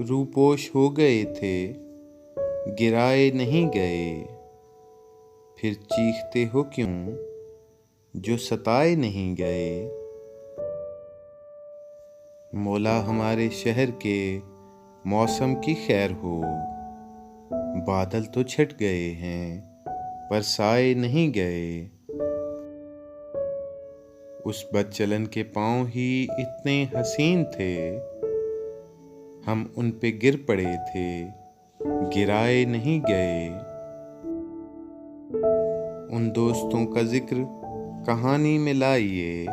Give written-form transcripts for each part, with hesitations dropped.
रूपोश हो गए थे, गिराए नहीं गए, फिर चीखते हो क्यों जो सताए नहीं गए। मौला हमारे शहर के मौसम की खैर हो, बादल तो छट गए हैं पर साए नहीं गए। उस बदचलन के पाँव ही इतने हसीन थे, हम उन पे गिर पड़े थे, गिराए नहीं गए। उन दोस्तों का जिक्र कहानी में लाइए,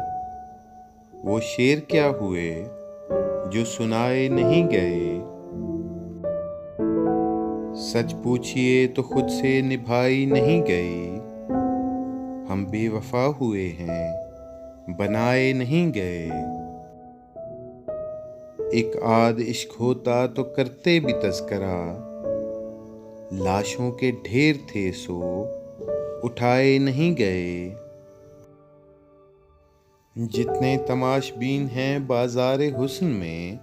वो शेर क्या हुए जो सुनाए नहीं गए। सच पूछिए तो खुद से निभाई नहीं गई, हम बेवफा हुए हैं, बनाए नहीं गए। एक आध इश्क होता तो करते भी तज़किरा, लाशों के ढेर थे सो उठाए नहीं गए। जितने तमाशबीन हैं बाज़ारे हुस्न में,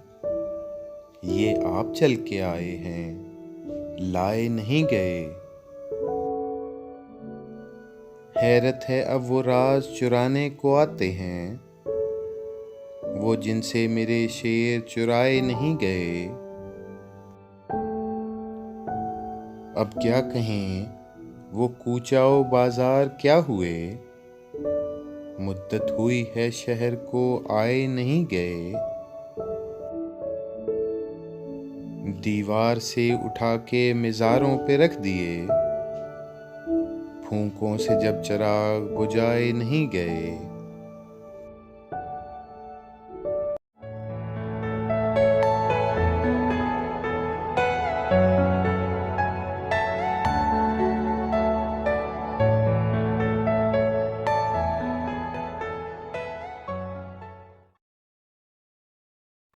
ये आप चल के आए हैं, लाए नहीं गए। हैरत है अब वो राज चुराने को आते हैं, वो जिनसे मेरे शेर चुराए नहीं गए। अब क्या कहें वो कूचाओ बाजार क्या हुए, मुद्दत हुई है शहर को आए नहीं गए। दीवार से उठा के मिज़ारों पे रख दिए, फूंकों से जब चिराग बुझाए नहीं गए।